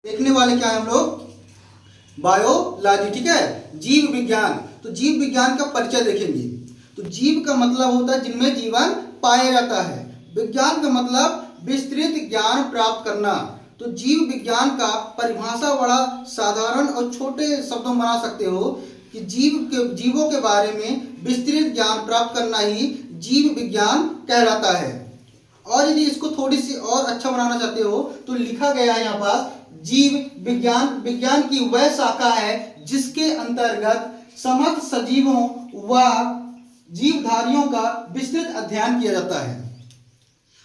देखने वाले क्या है हम लोग, बायोलॉजी। ठीक है, जीव विज्ञान। तो जीव विज्ञान का परिचय देखेंगे। तो जीव का मतलब होता है जिनमें जीवन पाया जाता है। विज्ञान का मतलब विस्तृत ज्ञान प्राप्त करना। तो जीव विज्ञान का परिभाषा बड़ा साधारण और छोटे शब्दों में बना सकते हो कि जीवों के बारे में विस्तृत ज्ञान प्राप्त करना ही जीव विज्ञान कहलाता है। और यदि इसको थोड़ी सी और अच्छा बनाना चाहते हो तो लिखा गया है यहाँ पास, जीव विज्ञान की वह शाखा है जिसके अंतर्गत समस्त सजीवों व जीवधारियों का विस्तृत अध्ययन किया जाता है।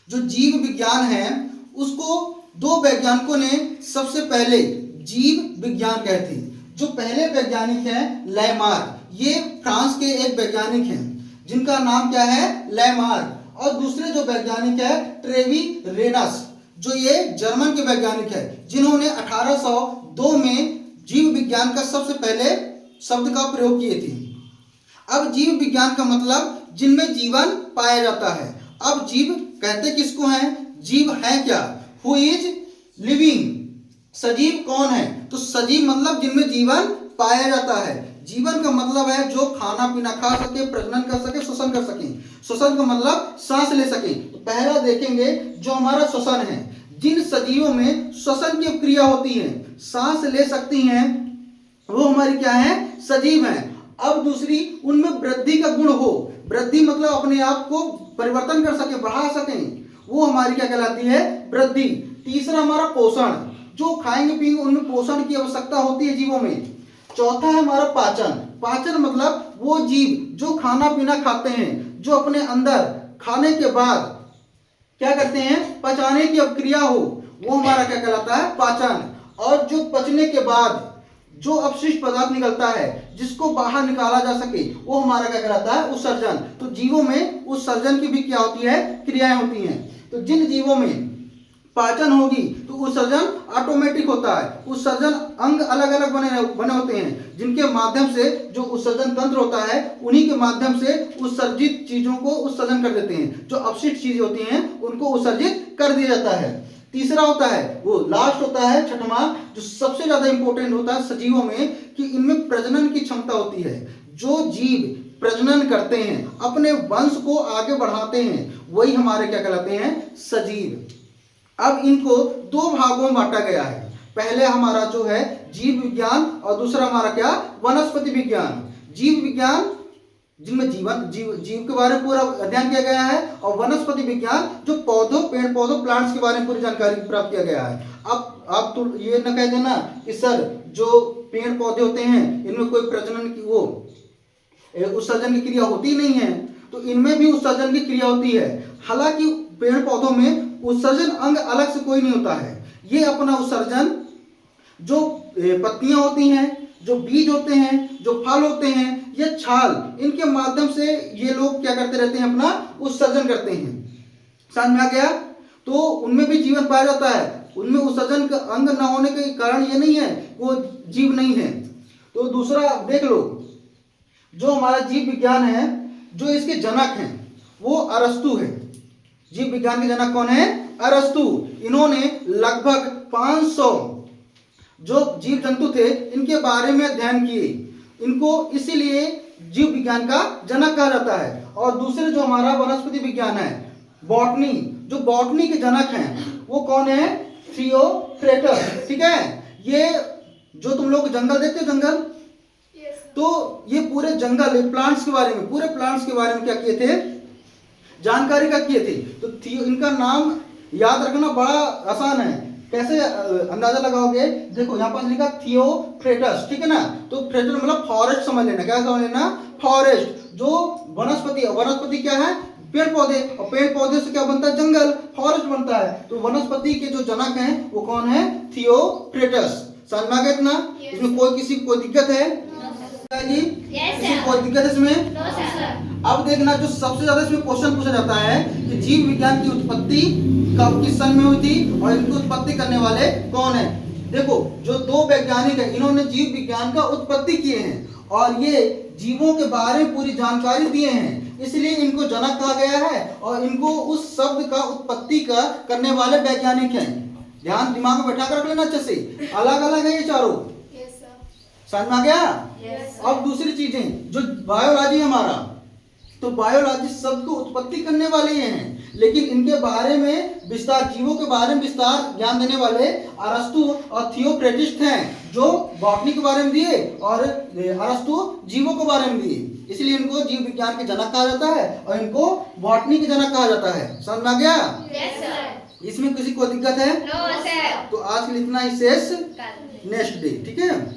जो जीव विज्ञान है उसको दो वैज्ञानिकों ने सबसे पहले जीव विज्ञान कहे थे। जो पहले वैज्ञानिक हैं लेमार्क, ये फ्रांस के एक वैज्ञानिक हैं जिनका नाम क्या है, लेमार्क। और दूसरे जो वैज्ञानिक है ट्रेवी रेनस, जो ये जर्मन के वैज्ञानिक है जिन्होंने 1802 में जीव विज्ञान का सबसे पहले शब्द का प्रयोग किए थे। अब जीव विज्ञान का मतलब जिनमें जीवन पाया जाता है। अब जीव कहते किसको हैं, जीव है क्या, हु इज लिविंग, सजीव कौन है। तो सजीव मतलब जिनमें जीवन पाया जाता है। जीवन का मतलब है जो खाना पीना खा सके, प्रजनन कर सके, श्वसन कर सके। श्वसन का मतलब सांस ले सके। तो पहला देखेंगे जो हमारा श्वसन है, जिन सजीवों में श्वसन की क्रिया होती है, सांस ले सकती हैं, वो हमारी क्या है, सजीव हैं। अब दूसरी, उनमें वृद्धि का गुण हो, वृद्धि मतलब अपने आप को परिवर्तन कर सके, बढ़ा सकें, वो हमारी क्या कहलाती है, वृद्धि। तीसरा हमारा पोषण, जो खाएंगे पिएंगे उनमें पोषण की आवश्यकता होती है जीवों में। चौथा है हमारा पाचन, पाचन मतलब वो जीव जो खाना पीना खाते हैं, जो अपने अंदर खाने के बाद क्या करते हैं, पचाने की क्रिया हो, वो हमारा क्या कहलाता है, पाचन। और जो पचने के बाद जो अपशिष्ट पदार्थ निकलता है जिसको बाहर निकाला जा सके, वो हमारा क्या कहलाता है, उत्सर्जन। तो जीवों में उत्सर्जन की भी क्या होती है, क्रियाएं होती हैं। तो जिन जीवों में पाचन होगी तो उत्सर्जन ऑटोमेटिक होता है। उत्सर्जन अंग अलग अलग बने होते हैं जिनके माध्यम से जो उत्सर्जन तंत्र होता है उन्हीं के माध्यम से उत्सर्जित चीजों को उत्सर्जन कर देते हैं। जो अपशिष्ट चीजें होती हैं उनको उत्सर्जित कर दिया जाता है। तीसरा होता है, वो लास्ट होता है छठवां, जो सबसे ज्यादा इंपॉर्टेंट होता है सजीवों में, कि इनमें प्रजनन की क्षमता होती है। जो जीव प्रजनन करते हैं, अपने वंश को आगे बढ़ाते हैं, वही हमारे क्या कहलाते हैं, सजीव। अब इनको दो भागों में बांटा गया है। पहले हमारा जो है जीव विज्ञान और दूसरा हमारा क्या, वनस्पति विज्ञान। जीव विज्ञान जिनमें जीव के बारे में पूरा अध्ययन किया गया है, और वनस्पति विज्ञान जो पौधों, पेड़ पौधों, प्लांट्स के बारे में पूरी जानकारी प्राप्त किया गया है। अब आप तो ये न कह देना कि सर जो पेड़ पौधे होते हैं इनमें कोई प्रजनन की वो उत्सर्जन की क्रिया होती नहीं है। तो इनमें भी उत्सर्जन की क्रिया होती है। हालांकि पेड़ पौधों में उत्सर्जन अंग अलग से कोई नहीं होता है। ये अपना उत्सर्जन जो पत्तियां होती हैं, जो बीज होते हैं, जो फल होते हैं, ये छाल, इनके माध्यम से ये लोग क्या करते रहते हैं, अपना उत्सर्जन करते हैं। समझ में आ गया। तो उनमें भी जीवन पाया जाता है। उनमें उत्सर्जन का अंग न होने के कारण ये नहीं है वो जीव नहीं है। तो दूसरा देख लो, जो हमारा जीव विज्ञान है, जो इसके जनक हैं वो अरस्तु है। जीव विज्ञान के जनक कौन है, अरस्तु। इन्होंने लगभग 500 जो जीव जंतु थे इनके बारे में अध्ययन किए। इनको इसीलिए जीव विज्ञान का जनक कहा जाता है। और दूसरे जो हमारा वनस्पति विज्ञान है, बॉटनी, जो बॉटनी के जनक हैं वो कौन है, थियोफ्रेटस। ठीक है, ये जो तुम लोग जंगल देखते हो, जंगल, तो ये पूरे जंगल प्लांट्स के बारे में, पूरे प्लांट्स के बारे में क्या किए थे, जानकारी का किए थे। तो इनका नाम याद रखना बड़ा आसान है। कैसे अंदाजा लगाओगे, देखो यहाँ पास लिखा थियोफ्रेटस, ठीक है ना। तो फ्रेटस मतलब फॉरेस्ट समझ लेना। क्या समझ लेना, फॉरेस्ट। जो वनस्पति, वनस्पति क्या है, पेड़ पौधे, और पेड़ पौधे से क्या बनता है, जंगल, फॉरेस्ट बनता है। तो वनस्पति के जो जनक हैं वो कौन है, थियोफ्रेटस। समझ में आ गया इतना। इसमें कोई किसी को कोई दिक्कत है जी, कोई दिक्कत है इसमें। अब देखना, जो सबसे ज्यादा इसमें क्वेश्चन पूछा जाता है कि जीव विज्ञान की उत्पत्ति कब, किस सन में हुई थी और इनकी उत्पत्ति करने वाले कौन है। देखो, जो दो वैज्ञानिक हैं इन्होंने जीव विज्ञान का उत्पत्ति किए हैं और ये जीवों के बारे में पूरी जानकारी दिए हैं, इसलिए इनको जनक कहा गया है। और इनको उस शब्द का उत्पत्ति का करने वाले वैज्ञानिक हैं। ध्यान दिमाग में बैठा कर रख लेना अच्छे से, अलग अलग है ये चारों। समझ में आ गया? अब दूसरी चीजें जो बायोलॉजी हमारा, तो बायोलॉजी शब्द को उत्पत्ति करने वाले ये हैं, लेकिन इनके बारे में विस्तार, जीवों के बारे में विस्तार ज्ञान देने वाले अरस्तु और थियोक्रेटिस हैं, जो बॉटनी के बारे में दिए और अरस्तु जीवों के बारे में दिए। इसलिए इनको जीव विज्ञान के जनक कहा जाता है और इनको बॉटनी के जनक कहा जाता है। समझ में आ गया? इसमें किसी को दिक्कत है? No sir. तो आज के लिए इतना ही, शेष नेक्स्ट डे, ठीक है।